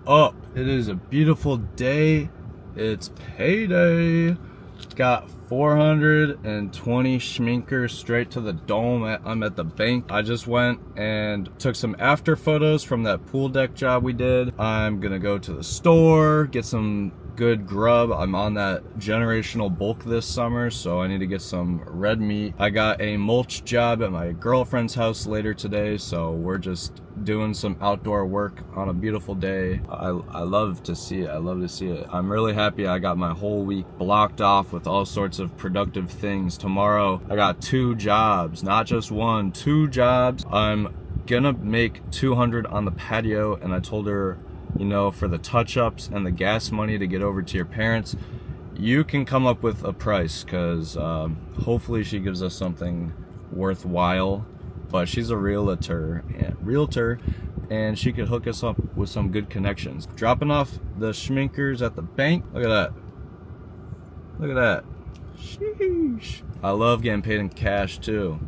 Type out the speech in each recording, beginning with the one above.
up? It is a beautiful day. It's payday. Got 420 schminkers straight to the dome. I'm at the bank. I just went and took some after photos from that pool deck job we did. I'm gonna go to the store, get some good grub. I'm on that generational bulk this summer, so I need to get some red meat. I got a mulch job at my girlfriend's house later today, so we're just doing some outdoor work on a beautiful day. I love to see it. I love to see it. I'm really happy I got my whole week blocked off with all sorts of productive things. Tomorrow I got 2 jobs, not just 1, 2 jobs. I'm gonna make 200 on the patio, and I told her, you know, for the touch-ups and the gas money to get over to your parents, you can come up with a price, because hopefully she gives us something worthwhile. But she's a realtor, and she could hook us up with some good connections. Dropping off the schminkers at the bank. Look at that. Look at that. Sheesh. I love getting paid in cash too.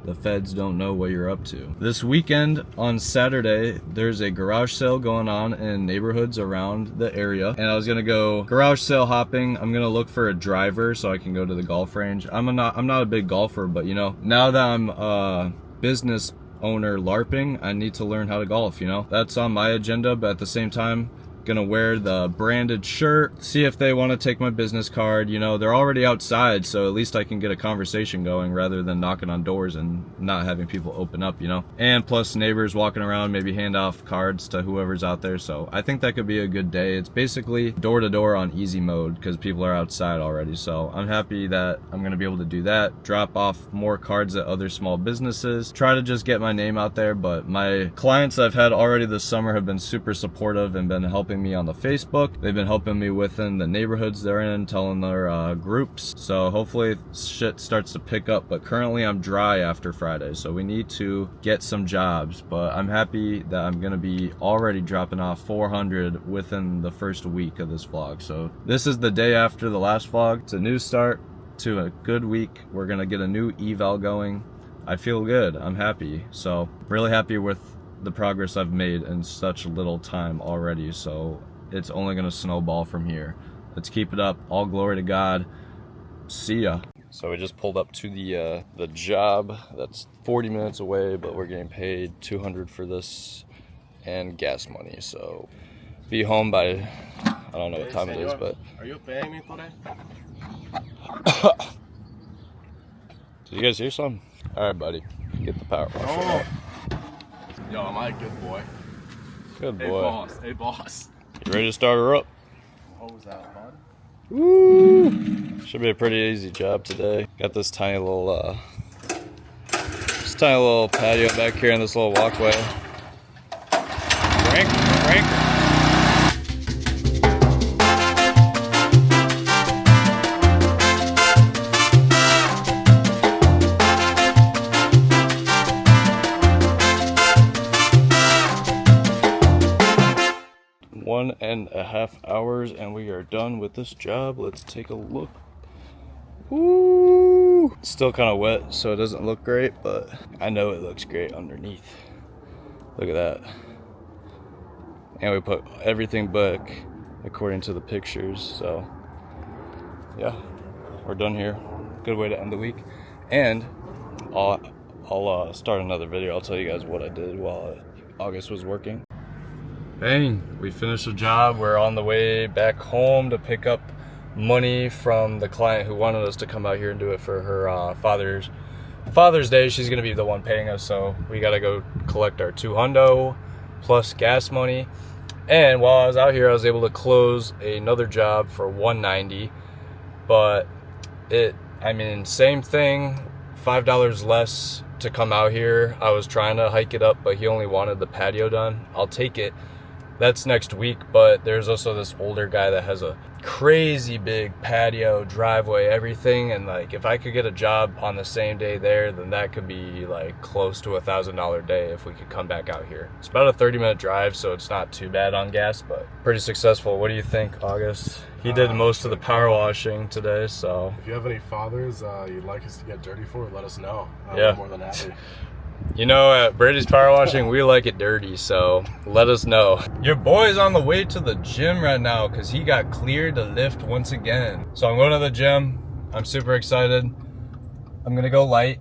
The feds don't know what you're up to. This weekend on Saturday, there's a garage sale going on in neighborhoods around the area, and I was gonna go garage sale hopping. I'm gonna look for a driver so I can go to the golf range. I'm not a big golfer, but you know, now that I'm a business owner LARPing, I need to learn how to golf, you know? That's on my agenda, but at the same time, gonna wear the branded shirt, see if they want to take my business card. You know, they're already outside, so at least I can get a conversation going rather than knocking on doors and not having people open up, you know? And plus neighbors walking around, maybe hand off cards to whoever's out there. So I think that could be a good day. It's basically door to door on easy mode because people are outside already. So I'm happy that I'm gonna be able to do that, drop off more cards at other small businesses, try to just get my name out there. But my clients I've had already this summer have been super supportive and been helping me on the Facebook. They've been helping me within the neighborhoods they're in, telling their groups. So hopefully shit starts to pick up, but currently I'm dry after Friday, so we need to get some jobs. But I'm happy that I'm gonna be already dropping off 400 within the first week of this vlog. So this is the day after the last vlog. It's a new start to a good week. We're gonna get a new eval going. I feel good. I'm happy. So really happy with the progress I've made in such little time already, so it's only gonna snowball from here. Let's keep it up. All glory to God. See ya. So we just pulled up to the job that's 40 minutes away, but we're getting paid 200 for this and gas money. So be home by, I don't know what time it is, but are you paying me today? Did you guys hear something? All right, buddy, get the power wash. Oh. Yo, am I a good boy? Good boy. Hey boss, hey boss. You ready to start her up? What was that, bud? Woo! Should be a pretty easy job today. Got this tiny little patio back here in this little walkway. Crank. 1.5 hours and we are done with this job. Let's take a look. Woo! It's still kind of wet, so it doesn't look great, but I know it looks great underneath. Look at that. And we put everything back according to the pictures, so yeah, we're done here. Good way to end the week. And I'll start another video. I'll tell you guys what I did while August was working. Bang, we finished the job. We're on the way back home to pick up money from the client who wanted us to come out here and do it for her Father's Day. She's gonna be the one paying us, so we gotta go collect our 200 plus gas money. And while I was out here, I was able to close another job for 190, but same thing, $5 less to come out here. I was trying to hike it up, but he only wanted the patio done. I'll take it. That's next week, but there's also this older guy that has a crazy big patio, driveway, everything, and like if I could get a job on the same day there, then that could be like close to $1,000 day if we could come back out here. It's about a 30-minute drive, so it's not too bad on gas, but pretty successful. What do you think, August? He did most of the power washing today, so if you have any fathers you'd like us to get dirty for, let us know. Yeah. We're more than happy. You know, at Brady's Power Washing, we like it dirty, so let us know. Your boy's on the way to the gym right now because he got cleared to lift once again. So I'm going to the gym. I'm super excited. I'm gonna go light.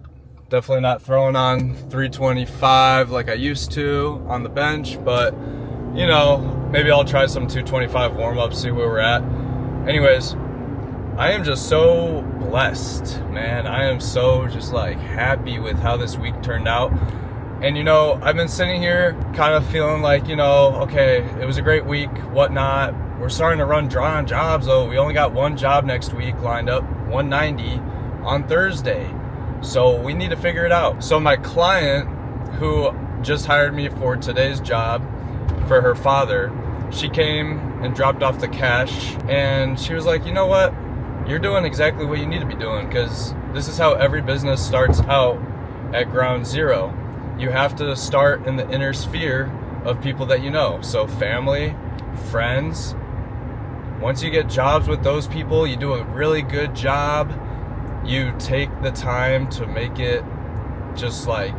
Definitely not throwing on 325 like I used to on the bench, but you know, maybe I'll try some 225 warm-ups, see where we're at. Anyways, I am just so blessed, man. I am so just like happy with how this week turned out. And you know, I've been sitting here kind of feeling like, you know, okay, it was a great week, whatnot. We're starting to run dry on jobs though. We only got one job next week lined up, 190 on Thursday. So we need to figure it out. So my client who just hired me for today's job for her father, she came and dropped off the cash and she was like, you know what? You're doing exactly what you need to be doing, because this is how every business starts out at ground zero. You have to start in the inner sphere of people that you know. So family, friends. Once you get jobs with those people, you do a really good job. You take the time to make it just like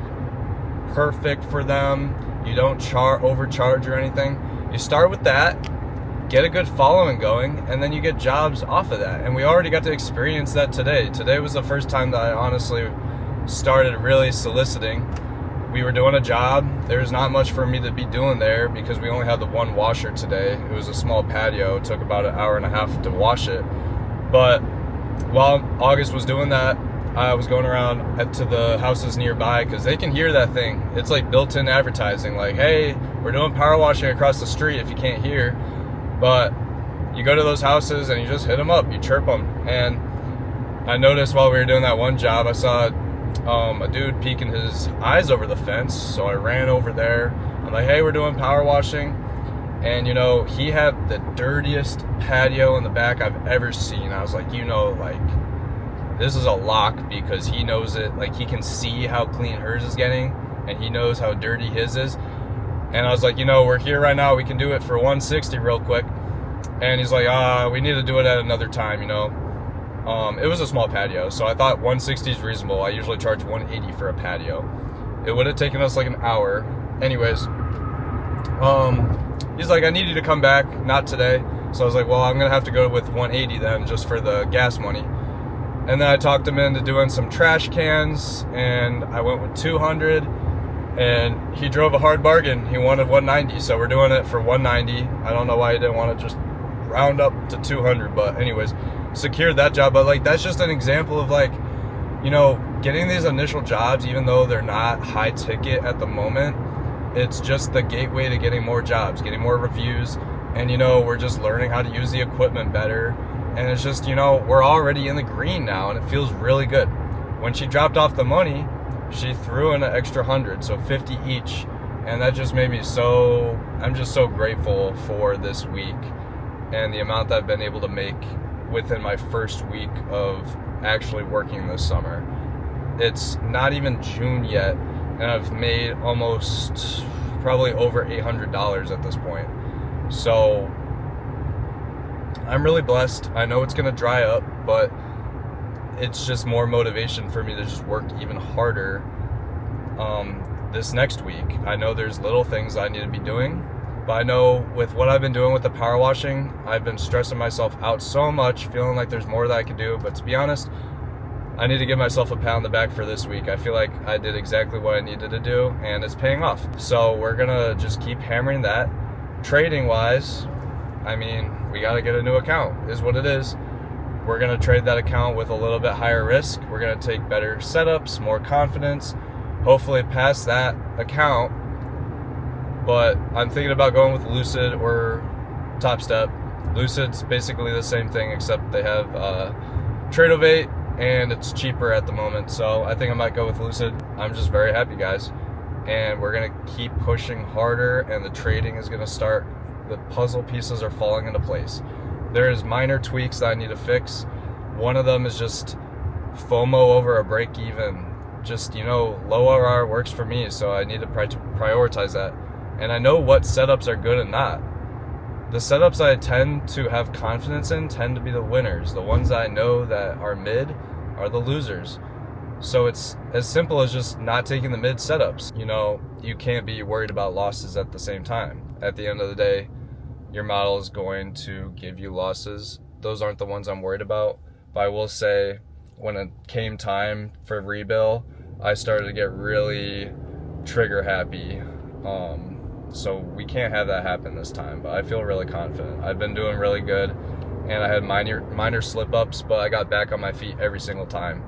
perfect for them. You don't overcharge or anything. You start with that, get a good following going, and then you get jobs off of that. And we already got to experience that today. Today was the first time that I honestly started really soliciting. We were doing a job. There's not much for me to be doing there because we only had the one washer today. It was a small patio. It took about an hour and a half to wash it. But while August was doing that, I was going around to the houses nearby because they can hear that thing. It's like built-in advertising, like, hey, we're doing power washing across the street if you can't hear. But you go to those houses and you just hit them up, you chirp them. And I noticed while we were doing that one job, I saw a dude peeking his eyes over the fence. So I ran over there. I'm like, hey, we're doing power washing. And you know, he had the dirtiest patio in the back I've ever seen. I was like, you know, like, this is a lock because he knows it. Like, he can see how clean hers is getting and he knows how dirty his is. And I was like, you know, we're here right now. We can do it for 160 real quick. And he's like, we need to do it at another time, you know. It was a small patio, so I thought 160 is reasonable. I usually charge 180 for a patio. It would have taken us like an hour. Anyways, he's like, I need you to come back, not today. So I was like, well, I'm going to have to go with 180 then, just for the gas money. And then I talked him into doing some trash cans, and I went with 200. And he drove a hard bargain. He wanted 190, so we're doing it for 190. I don't know why he didn't want to just round up to 200, but anyways, secured that job. But like, that's just an example of like, you know, getting these initial jobs, even though they're not high ticket at the moment, it's just the gateway to getting more jobs, getting more reviews. And you know, we're just learning how to use the equipment better. And it's just, you know, we're already in the green now, and it feels really good. When she dropped off the money, she threw in an extra 100, so 50 each. And that just made me I'm just so grateful for this week and the amount that I've been able to make within my first week of actually working this summer. It's not even June yet, and I've made almost probably over $800 at this point. So I'm really blessed. I know it's gonna dry up, but it's just more motivation for me to just work even harder this next week. I know there's little things I need to be doing, but I know with what I've been doing with the power washing, I've been stressing myself out so much, feeling like there's more that I can do. But to be honest, I need to give myself a pat on the back for this week. I feel like I did exactly what I needed to do, and it's paying off. So we're gonna just keep hammering that. Trading wise, I mean, we gotta get a new account, is what it is. We're gonna trade that account with a little bit higher risk. We're gonna take better setups, more confidence, hopefully pass that account. But I'm thinking about going with Lucid or Top Step. Lucid's basically the same thing, except they have Tradovate, and it's cheaper at the moment. So I think I might go with Lucid. I'm just very happy, guys. And we're gonna keep pushing harder, and the trading is gonna start. The puzzle pieces are falling into place. There's minor tweaks that I need to fix. One of them is just FOMO over a break even. Just, you know, low RR works for me, so I need to prioritize that. And I know what setups are good and not. The setups I tend to have confidence in tend to be the winners. The ones that I know that are mid are the losers. So it's as simple as just not taking the mid setups. You know, you can't be worried about losses at the same time. At the end of the day, your model is going to give you losses. Those aren't the ones I'm worried about. But I will say, when it came time for rebill, I started to get really trigger happy. So we can't have that happen this time, but I feel really confident. I've been doing really good, and I had minor slip-ups, but I got back on my feet every single time.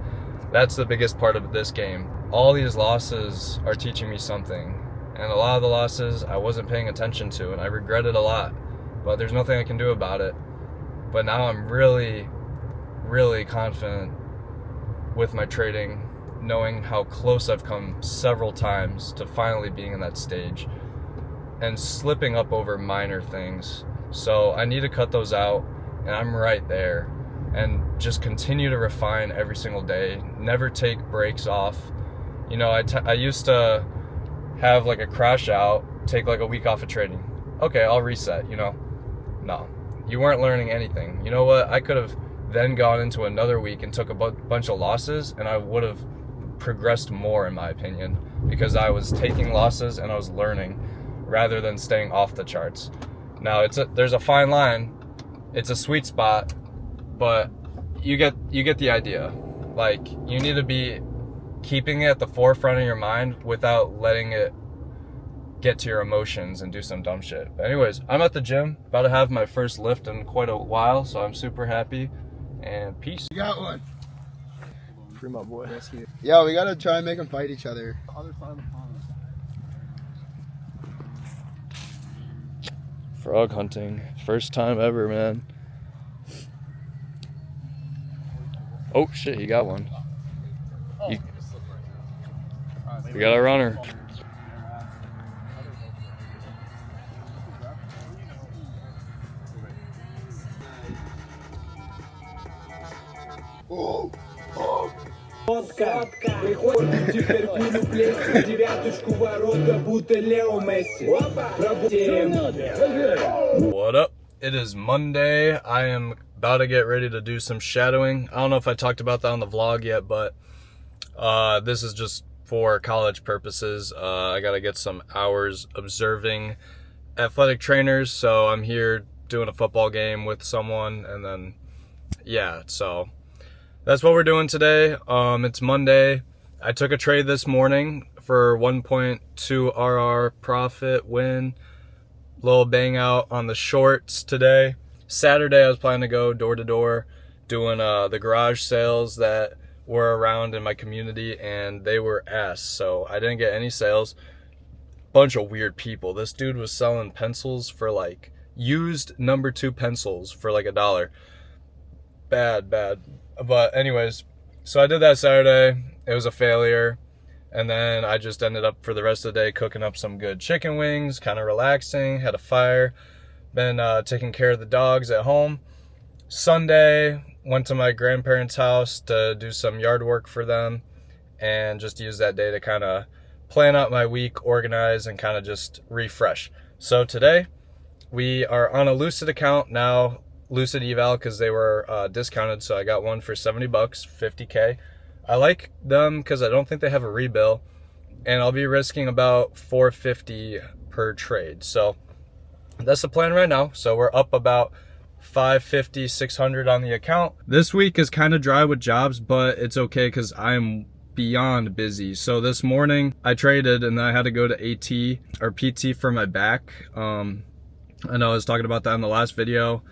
That's the biggest part of this game. All these losses are teaching me something, and a lot of the losses I wasn't paying attention to, and I regret it a lot, but there's nothing I can do about it. But now I'm really, really confident with my trading, knowing how close I've come several times to finally being in that stage and slipping up over minor things. So I need to cut those out, and I'm right there. And just continue to refine every single day. Never take breaks off. You know, I used to have like a crash out, take like a week off of trading. Okay, I'll reset, you know. No, you weren't learning anything. You know what? I could have then gone into another week and took a bunch of losses, and I would have progressed more, in my opinion, because I was taking losses and I was learning rather than staying off the charts. Now there's a fine line. It's a sweet spot, but you get the idea. Like, you need to be keeping it at the forefront of your mind without letting it get to your emotions and do some dumb shit. But anyways, I'm at the gym, about to have my first lift in quite a while, so I'm super happy, and peace. You got one. Free my boy. Yo, we gotta try and make them fight each other. Frog hunting, first time ever, man. Oh shit, he got one. We got a runner. Теперь пулю плесень, девяточку ворота, будто Лео Месси. What up? It is Monday. I am about to get ready to do some shadowing. I don't know if I talked about that on the vlog yet, but this is just for college purposes. I gotta get some hours observing athletic trainers, so I'm here doing a football game with someone, and then yeah, so that's what we're doing today. It's Monday. I took a trade this morning for 1.2 RR profit win. Little bang out on the shorts today. Saturday I was planning to go door to door doing the garage sales that were around in my community, and they were ass, so I didn't get any sales. Bunch of weird people. This dude was selling pencils for like used number 2 pencils for like $1. Bad. But anyways, so I did that Saturday. It was a failure. And then I just ended up for the rest of the day cooking up some good chicken wings, kind of relaxing, had a fire, been taking care of the dogs at home. Sunday, went to my grandparents' house to do some yard work for them and just use that day to kind of plan out my week, organize, and kind of just refresh. So today, we are on a Lucid account now, Lucid eval, because they were discounted, so I got one for 70 bucks, 50K. I like them because I don't think they have a rebill, and I'll be risking about 450 per trade. So that's the plan right now. So we're up about 550, 600 on the account. This week is kind of dry with jobs, but it's okay because I'm beyond busy. So this morning I traded, and then I had to go to AT or PT for my back. I know I was talking about that in the last video.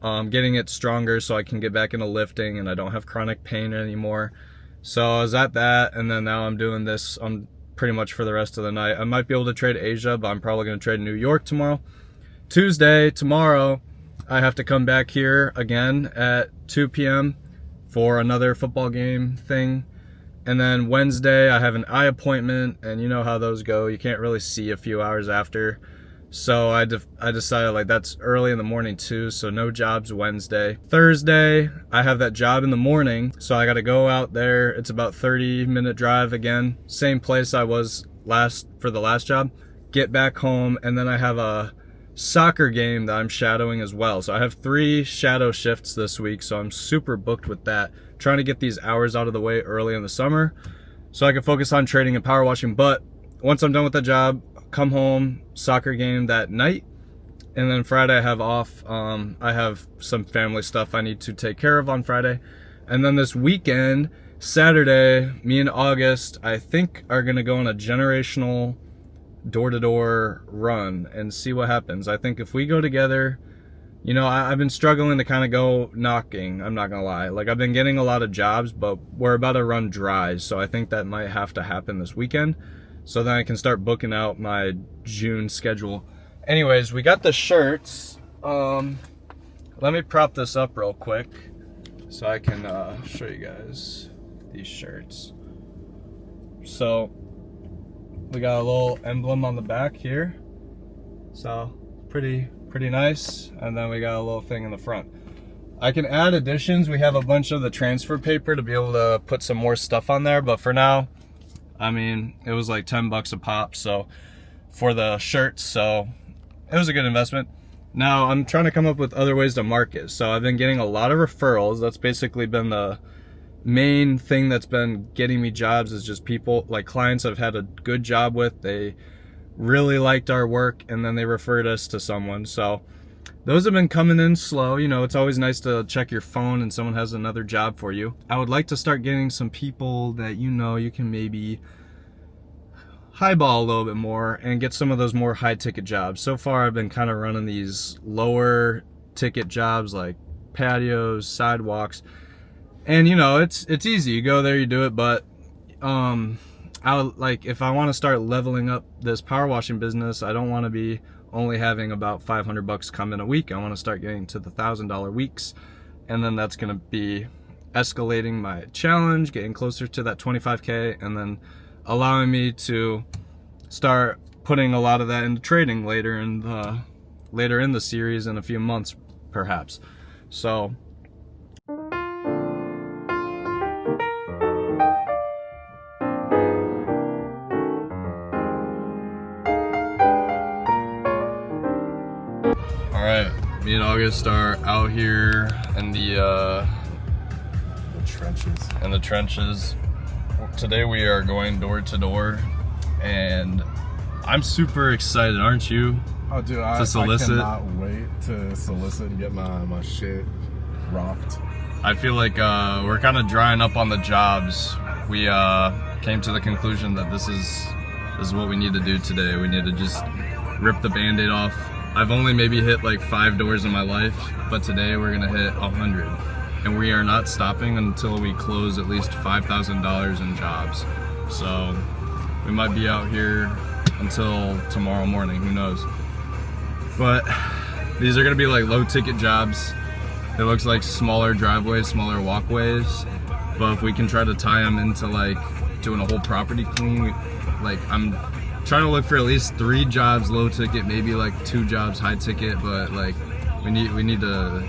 Getting it stronger so I can get back into lifting and I don't have chronic pain anymore. So I was at that, and then now I'm doing this pretty much for the rest of the night. I might be able to trade Asia, but I'm probably going to trade New York tomorrow. Tuesday, tomorrow, I have to come back here again at 2 p.m. for another football game thing. And then Wednesday, I have an eye appointment, and you know how those go. You can't really see a few hours after. So I decided, like, that's early in the morning too, so no jobs Wednesday. Thursday, I have that job in the morning, so I gotta go out there. It's about 30-minute drive again. Same place I was for the last job. Get back home, and then I have a soccer game that I'm shadowing as well. So I have 3 shadow shifts this week, so I'm super booked with that. trying to get these hours out of the way early in the summer so I can focus on trading and power washing. But once I'm done with the job, come home, soccer game that night, and then Friday I have off. I have some family stuff I need to take care of on Friday. And then this weekend, Saturday, me and August, I think, are gonna go on a generational door-to-door run and see what happens. I think if we go together, you know, I've been struggling to kind of go knocking, I'm not gonna lie. Like, I've been getting a lot of jobs, but we're about to run dry, so I think that might have to happen this weekend, so then I can start booking out my June schedule. Anyways, we got the shirts. Let me prop this up real quick so I can show you guys these shirts. So we got a little emblem on the back here, so pretty nice. And then we got a little thing in the front. I can add additions. We have a bunch of the transfer paper to be able to put some more stuff on there, but for now, I mean, it was like 10 bucks a pop, so for the shirts, so it was a good investment. Now I'm trying to come up with other ways to market. So I've been getting a lot of referrals. That's basically been the main thing that's been getting me jobs, is just people, like clients I've had a good job with. They really liked our work and then they referred us to someone. So those have been coming in slow. You know, it's always nice to check your phone and someone has another job for you. I would like to start getting some people that, you know, you can maybe highball a little bit more and get some of those more high ticket jobs. So far I've been kind of running these lower ticket jobs like patios, sidewalks, and you know, it's easy. You go there, you do it, but if I want to start leveling up this power washing business, I don't want to be only having about 500 bucks come in a week. I want to start getting to the $1,000 weeks, and then that's going to be escalating my challenge, getting closer to that 25K, and then allowing me to start putting a lot of that into trading later in the series in a few months, perhaps. So all right, me and August are out here in the trenches. Today we are going door to door, and I'm super excited, aren't you? Oh, dude, to solicit. I cannot wait to solicit and get my shit rocked. I feel like we're kind of drying up on the jobs. We came to the conclusion that this is what we need to do today. We need to just rip the Band-Aid off. I've only maybe hit like 5 doors in my life, but today we're gonna hit 100. And we are not stopping until we close at least $5,000 in jobs. So we might be out here until tomorrow morning, who knows. But these are gonna be like low ticket jobs. It looks like smaller driveways, smaller walkways. But if we can try to tie them into like doing a whole property clean, I'm trying to look for at least 3 jobs low ticket, maybe like 2 jobs high ticket, but like we need to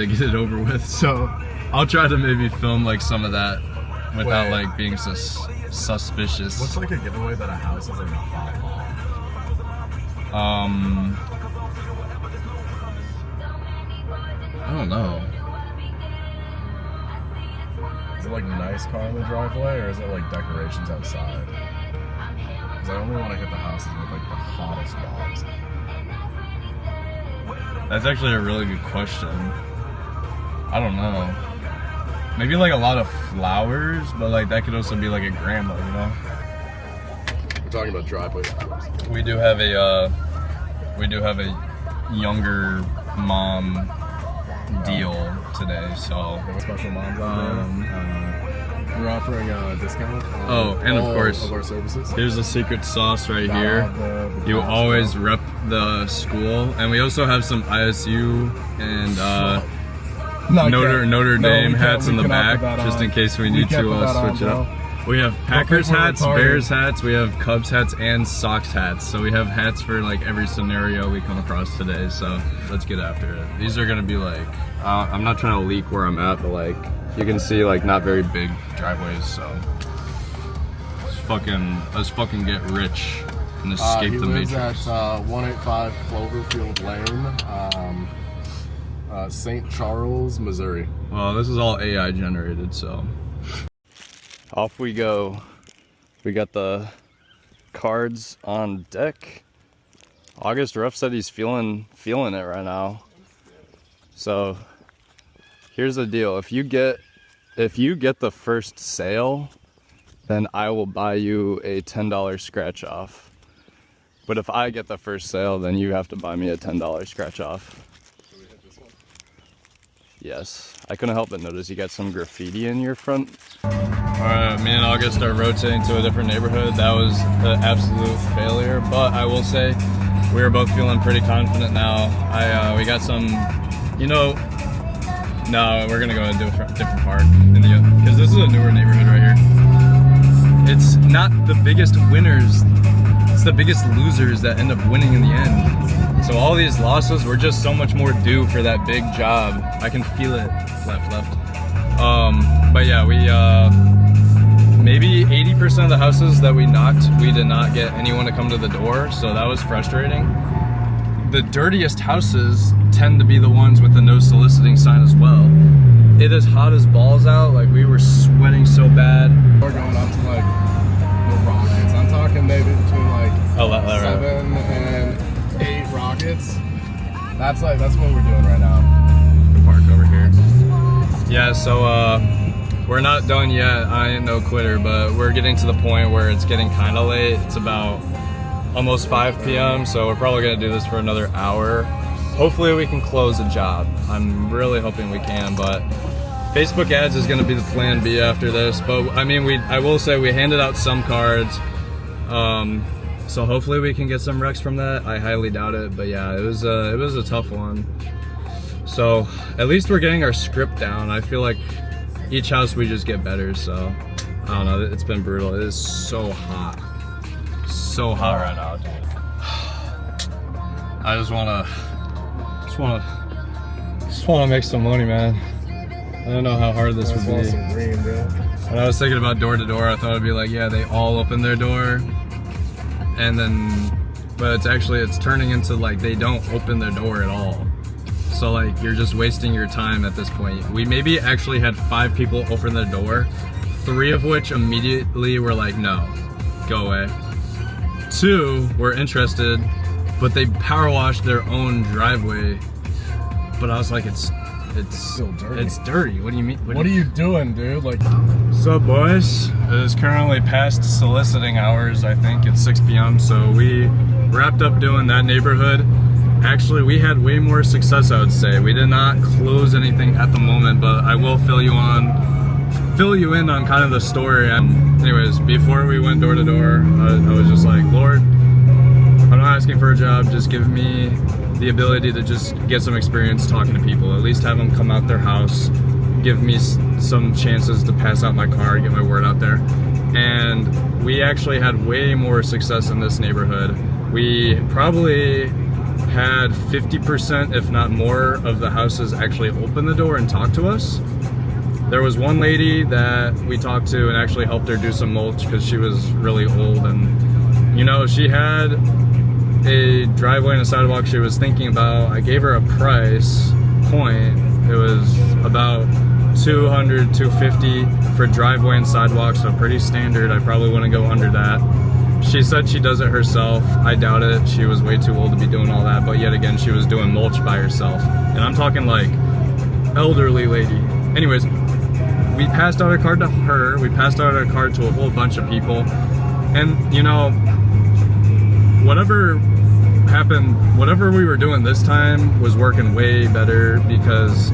get it over with. So I'll try to maybe film like some of that without like being suspicious. What's like a giveaway that a house has like a hot lot? I don't know. Is it like nice car in the driveway, or is it like decorations outside? Because I only want to hit the houses with like the hottest bobs. That's actually a really good question. I don't know. Maybe like a lot of flowers, but like that could also be like a grandma, you know? We're talking about driveways. We do have a younger mom deal today, so Special moms out there. We're offering a discount on and of all course, of our services. here's the secret sauce right here. The You top always stuff. rep the school, and we also have some ISU and No, Notre Dame we hats in the cannot put back, that just on. in case we We need can't to put that on, switch it bro. up. We have Packers we're hats, retarded. Bears hats, we have Cubs hats, and Sox hats. So we have hats for like every scenario we come across today. So let's get after it. These are gonna be like, I'm not trying to leak where I'm at, but like you can see like not very big driveways. So let's fucking get rich and escape he the lives matrix. at 185 Cloverfield Lane, St. Charles, Missouri. Well, this is all AI generated, so. Off we go. We got the cards on deck. August Ruff said he's feeling it right now. So here's the deal. If you get the first sale, then I will buy you a $10 scratch off. But if I get the first sale, then you have to buy me a $10 scratch off. Yes, I couldn't help but notice you got some graffiti in your front. Alright, me and August are rotating to a different neighborhood. That was an absolute failure, but I will say we are both feeling pretty confident now. We got some, you know, no, we're gonna go to a different part because this is a newer neighborhood right here. It's not the biggest winners, it's the biggest losers that end up winning in the end. So all these losses were just so much more due for that big job. I can feel it. Left. But yeah, we maybe 80% of the houses that we knocked, we did not get anyone to come to the door, so that was frustrating. The dirtiest houses tend to be the ones with the no soliciting sign as well. It is hot as balls out, like we were sweating so bad. We're going up to like the rockets. I'm talking maybe between like 7 and 8 rockets. That's what we're doing right now. The park over here. Yeah, so we're not done yet. I ain't no quitter, but we're getting to the point where it's getting kind of late. It's about almost 5 p.m. so we're probably gonna do this for another hour. Hopefully we can close a job. I'm really hoping we can, but Facebook ads is gonna be the plan B after this. But I mean, I will say we handed out some cards, so hopefully we can get some wrecks from that. I highly doubt it, but yeah, it was a tough one. So at least we're getting our script down. I feel like each house we just get better, so I don't know, it's been brutal. It is so hot. So hot right now, dude. I just wanna make some money, man. I don't know how hard this would be. Some green, bro. When I was thinking about door to door, I thought it'd be like, yeah, they all open their door, and then, but it's turning into like they don't open their door at all. So like you're just wasting your time at this point. We maybe actually had 5 people open their door, 3 of which immediately were like, no, go away. 2 were interested, but they power washed their own driveway. But I was like, it's still dirty. It's dirty. What do you mean? What are you doing, dude? Like, what's up, boys? It is currently past soliciting hours. I think it's 6 p.m. So we wrapped up doing that neighborhood. Actually, we had way more success, I would say. We did not close anything at the moment, but I will fill you in on kind of the story. Anyways, before we went door to door, I was just like, Lord, I'm not asking for a job, just give me the ability to just get some experience talking to people, at least have them come out their house, give me some chances to pass out my card, get my word out there. And we actually had way more success in this neighborhood. We probably had 50%, if not more, of the houses actually open the door and talk to us. There was one lady that we talked to and actually helped her do some mulch because she was really old, and you know, she had a driveway and a sidewalk she was thinking about. I gave her a price point. It was about $200, $250 for driveway and sidewalk, so pretty standard. I probably wouldn't go under that. She said she does it herself. I doubt it. She was way too old to be doing all that, but yet again, she was doing mulch by herself. And I'm talking like elderly lady. Anyways, we passed out a card to her. We passed out a card to a whole bunch of people. And you know, whatever happened, whatever we were doing this time was working way better, because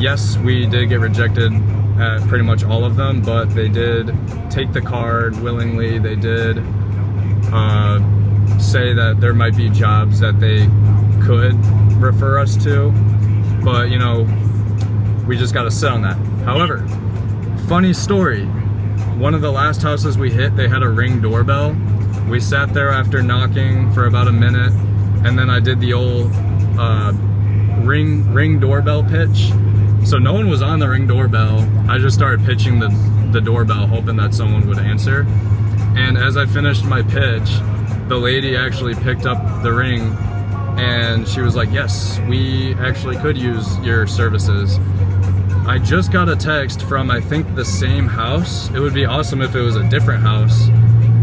yes, we did get rejected at pretty much all of them, but they did take the card willingly. They did say that there might be jobs that they could refer us to, but you know, we just got to sit on that. However, funny story, one of the last houses we hit, they had a Ring doorbell. We sat there after knocking for about a minute, and then I did the old ring doorbell pitch. So no one was on the Ring doorbell. I just started pitching the doorbell, hoping that someone would answer. And as I finished my pitch, the lady actually picked up the Ring, and she was like, yes, we actually could use your services. I just got a text from, I think, the same house. It would be awesome if it was a different house.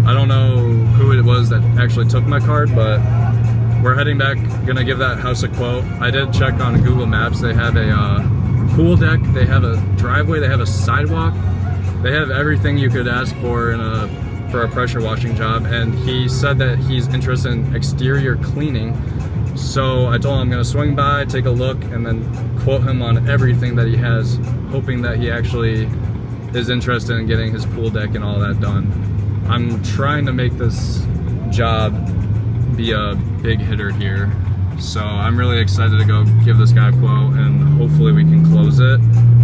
I don't know who it was that actually took my card, but we're heading back, gonna give that house a quote. I did check on Google Maps. They have a pool deck, they have a driveway, they have a sidewalk. They have everything you could ask for for a pressure washing job, and he said that he's interested in exterior cleaning. So I told him I'm gonna swing by, take a look, and then quote him on everything that he has, hoping that he actually is interested in getting his pool deck and all that done. I'm trying to make this job be a big hitter here. So I'm really excited to go give this guy a quote, and hopefully we can close it,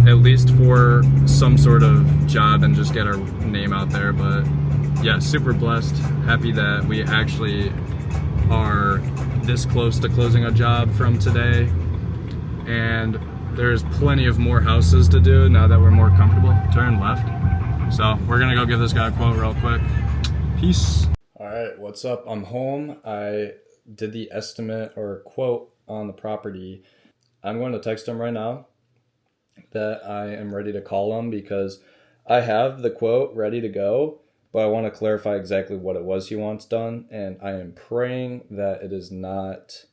at least for some sort of job and just get our name out there. But yeah, super blessed, happy that we actually are this close to closing a job from today. And there's plenty of more houses to do now that we're more comfortable. Turn left. So we're gonna go give this guy a quote real quick. Peace. All right, what's up? I'm home. I did the estimate or quote on the property. I'm going to text him right now that I am ready to call him because I have the quote ready to go, but I want to clarify exactly what it was he wants done, and I am praying that it is not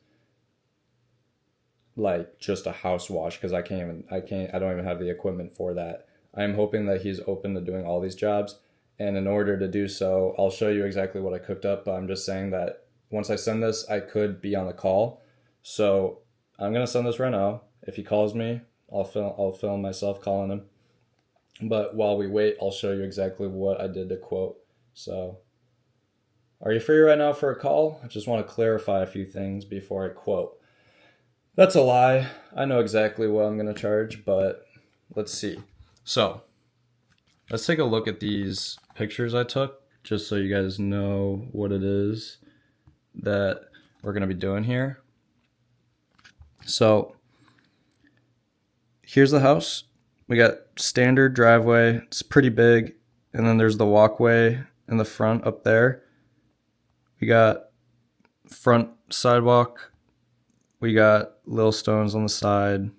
like just a house wash, because I don't even have the equipment for that. I am hoping that he's open to doing all these jobs, and in order to do so, I'll show you exactly what I cooked up, but I'm just saying that once I send this, I could be on the call. So I'm gonna send this right now. If he calls me, I'll film myself calling him. But while we wait, I'll show you exactly what I did to quote. So, are you free right now for a call? I just want to clarify a few things before I quote. That's a lie. I know exactly what I'm gonna charge, but let's see. So, let's take a look at these pictures I took, just so you guys know what it is that we're going to be doing here. So here's the house. We got standard driveway. It's pretty big. And then there's the walkway in the front up there. We got front sidewalk. We got little stones on the side.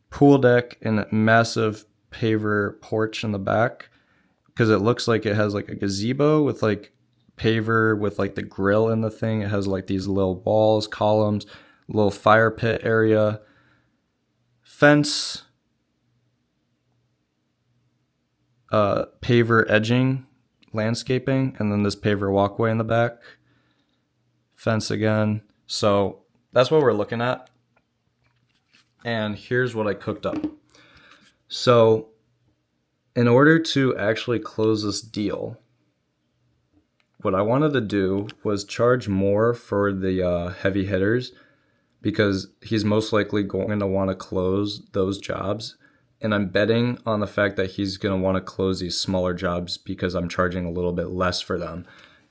Pool deck and a massive paver porch in the back, because it looks like it has like a gazebo with like paver with like the grill in the thing. It has like these little walls, columns, little fire pit area, fence, paver edging, landscaping, and then this paver walkway in the back, fence again. So that's what we're looking at. And here's what I cooked up. So in order to actually close this deal, what I wanted to do was charge more for the heavy hitters, because he's most likely going to want to close those jobs. And I'm betting on the fact that he's going to want to close these smaller jobs because I'm charging a little bit less for them.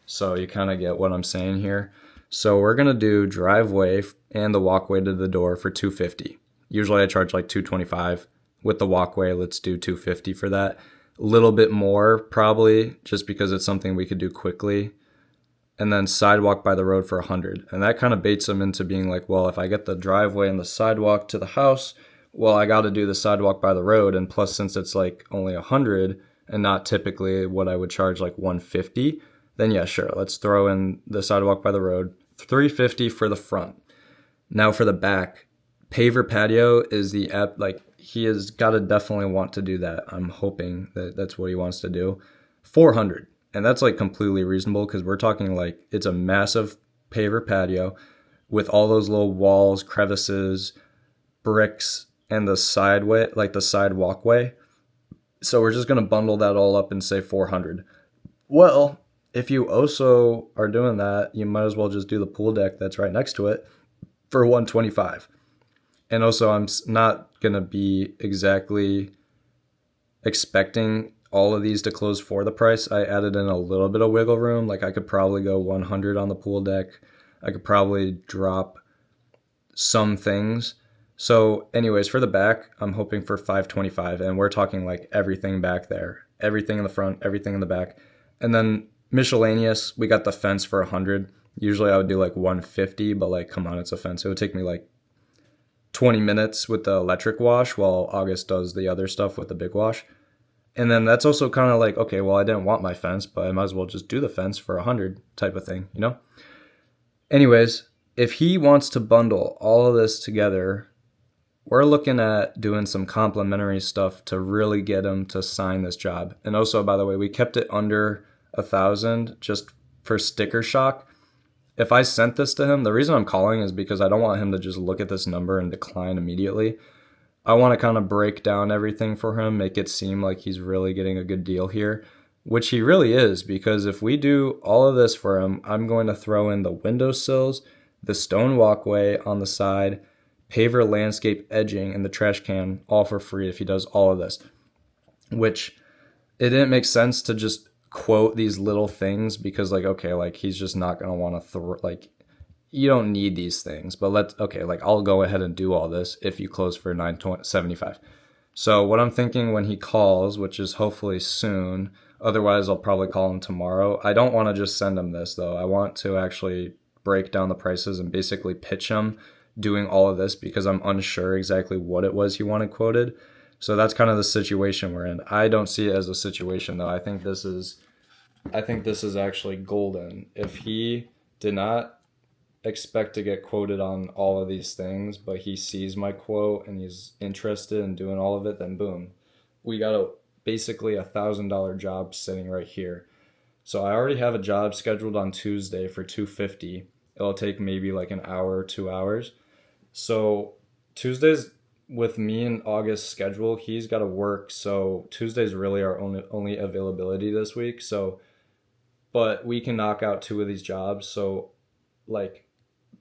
So you kind of get what I'm saying here. So we're going to do driveway and the walkway to the door for $250. Usually I charge like $225. With the walkway, let's do $250 for that. A little bit more probably, just because it's something we could do quickly. And then sidewalk by the road for $100. And that kind of baits them into being like, well, if I get the driveway and the sidewalk to the house, well, I got to do the sidewalk by the road. And plus, since it's like only $100 and not typically what I would charge like $150, then yeah, sure, let's throw in the sidewalk by the road. $350 for the front. Now for the back, paver patio is the app. Like, he has got to definitely want to do that. I'm hoping that that's what he wants to do. $400. And that's like completely reasonable, because we're talking like it's a massive paver patio with all those little walls, crevices, bricks, and the sideway, like the side walkway. So we're just going to bundle that all up and say $400. Well, if you also are doing that, you might as well just do the pool deck that's right next to it for $125. And also, I'm not going to be exactly expecting all of these to close for the price. I added in a little bit of wiggle room. Like, I could probably go $100 on the pool deck. I could probably drop some things. So anyways, for the back, I'm hoping for $525. And we're talking like everything back there. Everything in the front, everything in the back. And then miscellaneous, we got the fence for $100. Usually I would do like $150, but like, come on, it's a fence. It would take me like 20 minutes with the electric wash while August does the other stuff with the big wash. And then that's also kind of like, okay, well, I didn't want my fence, but I might as well just do the fence for 100 type of thing, you know? Anyways, if he wants to bundle all of this together, we're looking at doing some complimentary stuff to really get him to sign this job. And also, by the way, we kept it under 1,000 just for sticker shock. If I sent this to him, the reason I'm calling is because I don't want him to just look at this number and decline immediately. I want to kind of break down everything for him, make it seem like he's really getting a good deal here, which he really is, because if we do all of this for him, I'm going to throw in the windowsills, the stone walkway on the side, paver landscape edging, and the trash can all for free if he does all of this. Which it didn't make sense to just quote these little things because, like, okay, like he's just not going to want to throw, like, you don't need these things, but I'll go ahead and do all this if you close for $975. So what I'm thinking when he calls, which is hopefully soon, otherwise I'll probably call him tomorrow. I don't want to just send him this though. I want to actually break down the prices and basically pitch him doing all of this because I'm unsure exactly what it was he wanted quoted. So that's kind of the situation we're in. I don't see it as a situation though. I think this is actually golden. If he did not expect to get quoted on all of these things, but he sees my quote and he's interested in doing all of it, then boom, we got basically $1,000 job sitting right here. So I already have a job scheduled on Tuesday for $250. It'll take maybe like an hour or 2 hours. So Tuesdays with me and August's schedule, he's got to work. So Tuesday's really our only availability this week. So, but we can knock out 2 of these jobs. So like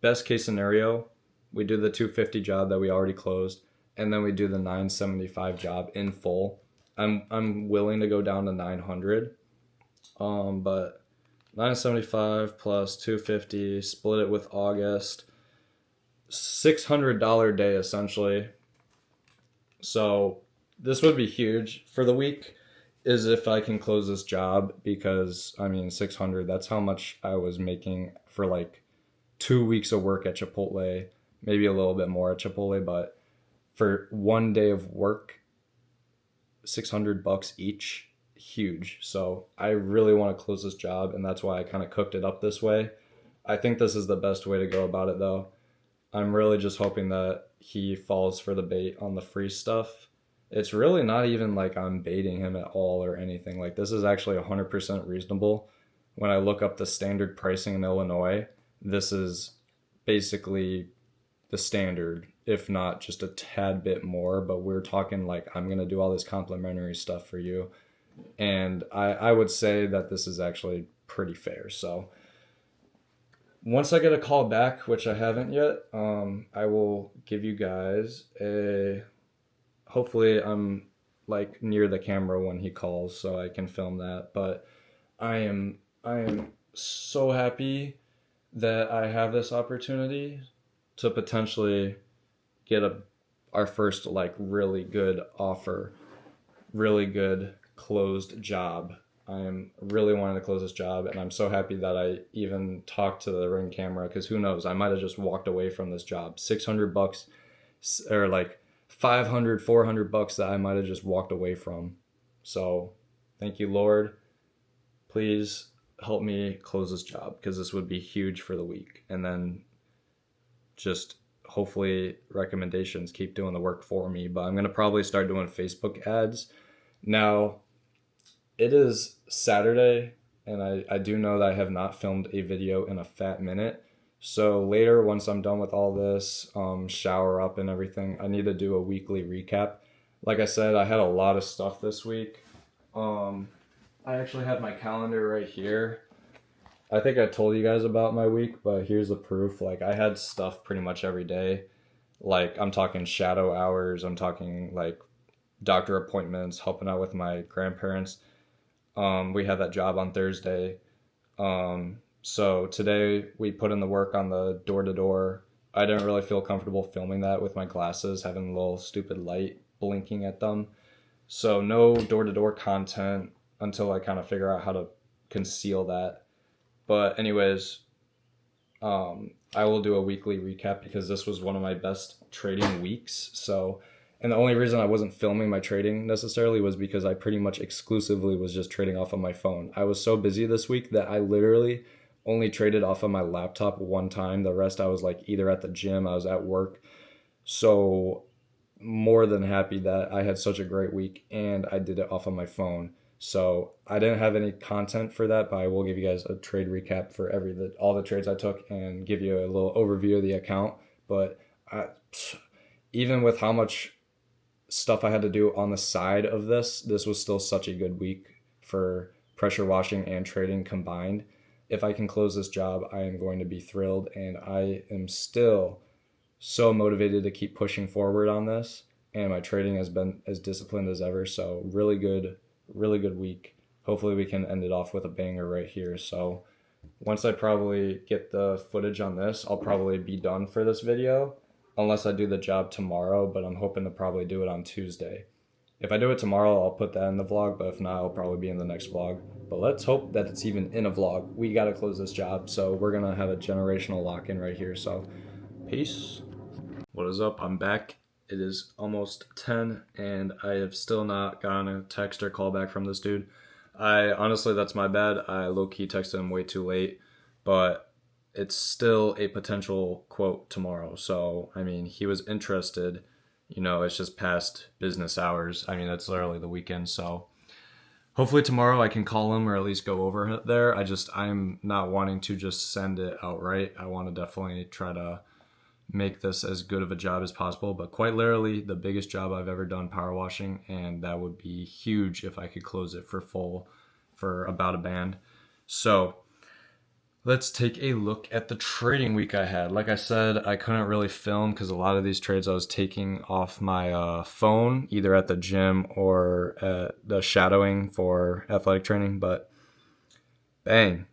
best case scenario, we do the 250 job that we already closed, and then we do the 975 job in full. I'm willing to go down to 900, but 975 plus 250, split it with August, $600 day essentially. So this would be huge for the week, is if I can close this job, because I mean 600, that's how much I was making for like 2 weeks of work at Chipotle, maybe a little bit more at Chipotle, but for 1 day of work, $600 each, huge. So I really want to close this job, and that's why I kind of cooked it up this way. I think this is the best way to go about it though. I'm really just hoping that he falls for the bait on the free stuff. It's really not even like I'm baiting him at all or anything. Like this is actually 100% reasonable. When I look up the standard pricing in Illinois, this is basically the standard, if not just a tad bit more, but we're talking like I'm going to do all this complimentary stuff for you. And I would say that this is actually pretty fair. So once I get a call back, which I haven't yet, I will give you guys hopefully I'm like near the camera when he calls so I can film that. But I am so happy that I have this opportunity to potentially get our first like really good offer, really good closed job. I am really wanting to close this job, and I'm so happy that I even talked to the Ring camera, because who knows, I might have just walked away from this job. $600 or like $500, $400 that I might have just walked away from. So thank you, Lord. Please help me close this job, because this would be huge for the week. And then just hopefully recommendations keep doing the work for me. But I'm going to probably start doing Facebook ads. Now, it is Saturday, and I do know that I have not filmed a video in a fat minute. So later, once I'm done with all this, shower up and everything, I need to do a weekly recap. Like I said, I had a lot of stuff this week. I actually have my calendar right here. I think I told you guys about my week, but here's the proof. Like, I had stuff pretty much every day. Like, I'm talking shadow hours. I'm talking, like, doctor appointments, helping out with my grandparents. We had that job on Thursday. So today we put in the work on the door-to-door. I didn't really feel comfortable filming that with my glasses, having a little stupid light blinking at them. So no door-to-door content until I kind of figure out how to conceal that. But anyways, I will do a weekly recap because this was one of my best trading weeks. So, and the only reason I wasn't filming my trading necessarily was because I pretty much exclusively was just trading off of my phone. I was so busy this week that I literally only traded off of my laptop one time. The rest I was like either at the gym, I was at work. So more than happy that I had such a great week and I did it off of my phone. So I didn't have any content for that, but I will give you guys a trade recap for all the trades I took and give you a little overview of the account. But even with how much stuff I had to do on the side of this was still such a good week for pressure washing and trading combined. If I can close this job, I am going to be thrilled, and I am still so motivated to keep pushing forward on this. And my trading has been as disciplined as ever. So really good week. Hopefully we can end it off with a banger right here. So once I probably get the footage on this, I'll probably be done for this video unless I do the job tomorrow, but I'm hoping to probably do it on Tuesday. If I do it tomorrow, I'll put that in the vlog, but if not, I'll probably be in the next vlog. But let's hope that it's even in a vlog. We got to close this job, so we're going to have a generational lock-in right here. So peace. What is up? I'm back. It is almost 10 and I have still not gotten a text or call back from this dude. Honestly, that's my bad. I low-key texted him way too late, but it's still a potential quote tomorrow. So, I mean, he was interested, you know, it's just past business hours. I mean, that's literally the weekend. So hopefully tomorrow I can call him or at least go over there. I'm not wanting to just send it outright. I want to definitely try to make this as good of a job as possible, but quite literally the biggest job I've ever done power washing, and that would be huge if I could close it for full for about a band. So let's take a look at the trading week I had. Like I said, I couldn't really film because a lot of these trades I was taking off my phone, either at the gym or at the shadowing for athletic training, but bang.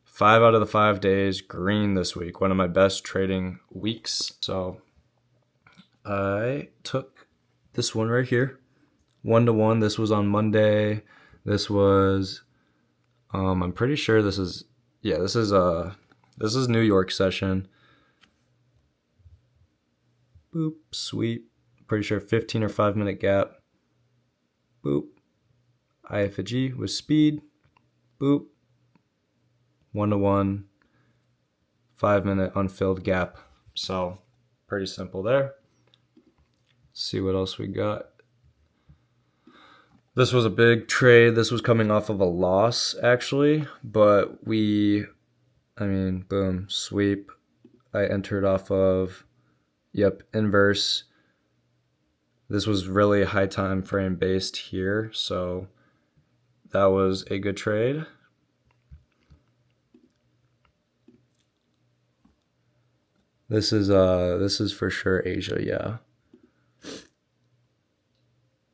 5 out of the 5 days green this week. One of my best trading weeks. So I took this one right here, 1-to-1. This was on Monday. This was I'm pretty sure this is New York session. Boop, sweep. Pretty sure 15 or 5 minute gap. Boop. IFG with speed. Boop. 1-to-1, 5 minute unfilled gap. So pretty simple there. Let's see what else we got. This was a big trade. This was coming off of a loss actually, but boom, sweep. I entered off of, inverse. This was really high time frame based here. So that was a good trade. This is for sure Asia, yeah.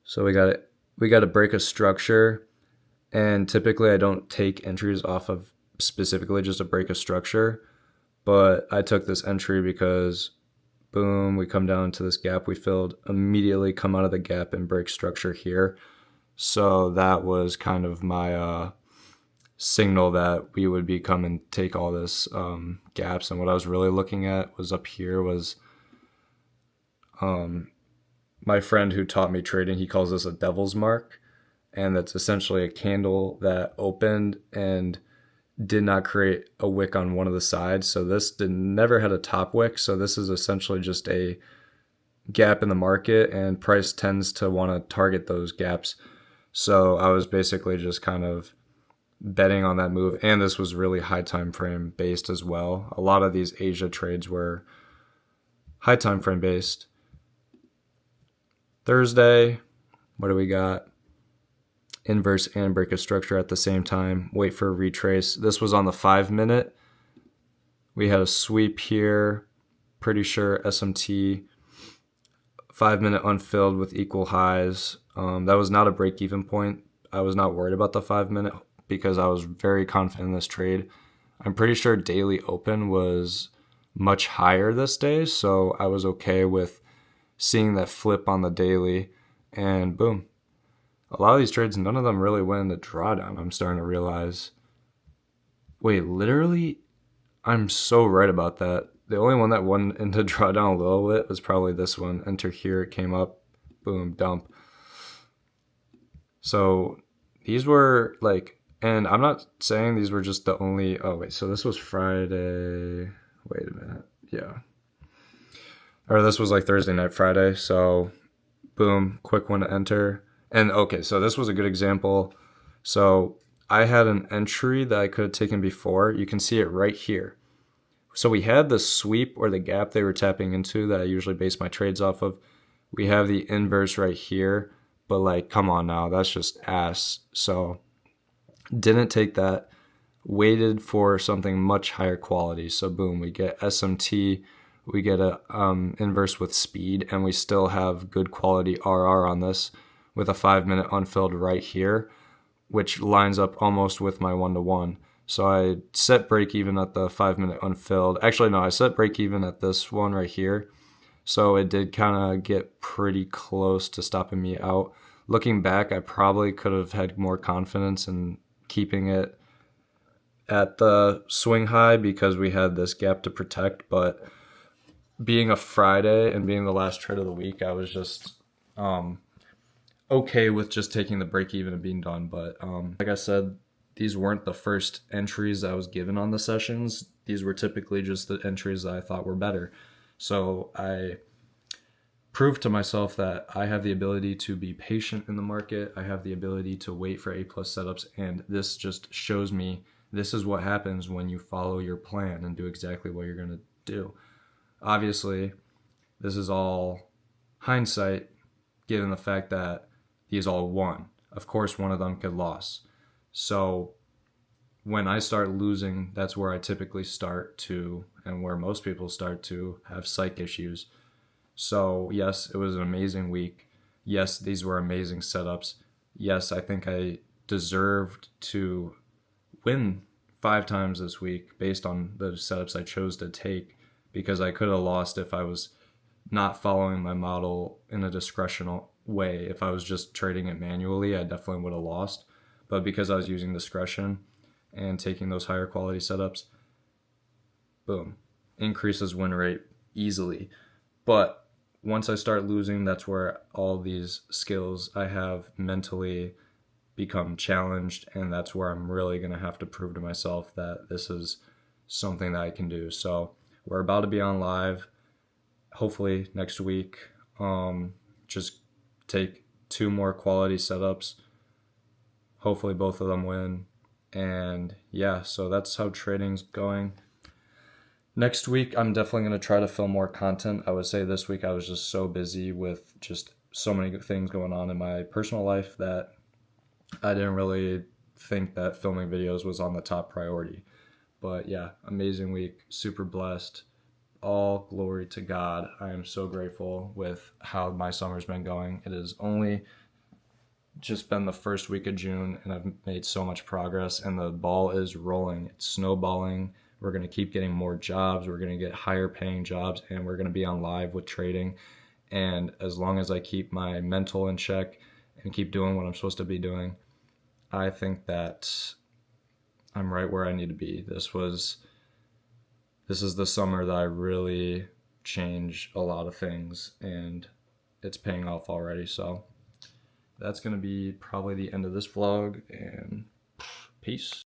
So we got to break a structure, and typically I don't take entries off of specifically just to break a structure, but I took this entry because boom, we come down to this gap we filled, immediately come out of the gap and break structure here. So that was kind of my signal that we would be come and take all this gaps. And what I was really looking at was up here was my friend who taught me trading, he calls this a devil's mark, and that's essentially a candle that opened and did not create a wick on one of the sides. So this never had a top wick, so this is essentially just a gap in the market, and price tends to want to target those gaps. So I was basically just kind of betting on that move, and this was really high time frame based as well. A lot of these Asia trades were high time frame based. Thursday, what do we got? Inverse and break a structure at the same time. Wait for a retrace. This was on the 5 minute. We had a sweep here. Pretty sure SMT 5 minute unfilled with equal highs. That was not a break even point. I was not worried about the 5 minute because I was very confident in this trade. I'm pretty sure daily open was much higher this day, so I was okay with seeing that flip on the daily, and boom. A lot of these trades, none of them really went in the drawdown. I'm starting to realize, wait, literally, I'm so right about that. The only one that went into drawdown a little bit was probably this one. Enter here, it came up, boom, dump. So these were like, and I'm not saying these were just the only, oh wait, so this was Friday. Wait a minute. Yeah. Or this was like Thursday night, Friday. So boom, quick one to enter. And okay, so this was a good example. So I had an entry that I could have taken before. You can see it right here. So we had the sweep or the gap they were tapping into that I usually base my trades off of. We have the inverse right here, but like, come on now, that's just ass. So didn't take that, waited for something much higher quality. So boom, we get SMT, we get a inverse with speed, and we still have good quality RR on this with a 5-minute unfilled right here, which lines up almost with my 1-to-1. So I set break even at the 5-minute unfilled. Actually, no, I set break even at this one right here. So it did kind of get pretty close to stopping me out. Looking back, I probably could have had more confidence in keeping it at the swing high because we had this gap to protect. But being a Friday and being the last trade of the week, I was just okay with just taking the break even and being done. But like I said, these weren't the first entries I was given on the sessions. These were typically just the entries that I thought were better. So I proved to myself that I have the ability to be patient in the market. I have the ability to wait for A+ setups. And this just shows me this is what happens when you follow your plan and do exactly what you're going to do. Obviously, this is all hindsight, given the fact that these all won. Of course, one of them could lose. So when I start losing, that's where I typically start to, and where most people start to, have psych issues. So yes, it was an amazing week. Yes, these were amazing setups. Yes, I think I deserved to win 5 times this week based on the setups I chose to take, because I could have lost if I was not following my model in a discretional way. If I was just trading it manually, I definitely would have lost. But because I was using discretion and taking those higher quality setups, boom, increases win rate easily. But once I start losing, that's where all these skills I have mentally become challenged, and that's where I'm really going to have to prove to myself that this is something that I can do. So we're about to be on live, hopefully next week. Just take 2 more quality setups. Hopefully both of them win. And yeah, so that's how trading's going. Next week, I'm definitely going to try to film more content. I would say this week I was just so busy with just so many things going on in my personal life that I didn't really think that filming videos was on the top priority. But yeah, amazing week, super blessed. All glory to God. I am so grateful with how my summer's been going. It has only just been the first week of June, and I've made so much progress, and the ball is rolling. It's snowballing. We're going to keep getting more jobs. We're going to get higher paying jobs, and we're going to be on live with trading. And as long as I keep my mental in check and keep doing what I'm supposed to be doing, I think that I'm right where I need to be. This is the summer that I really changed a lot of things, and it's paying off already. So that's going to be probably the end of this vlog, and peace.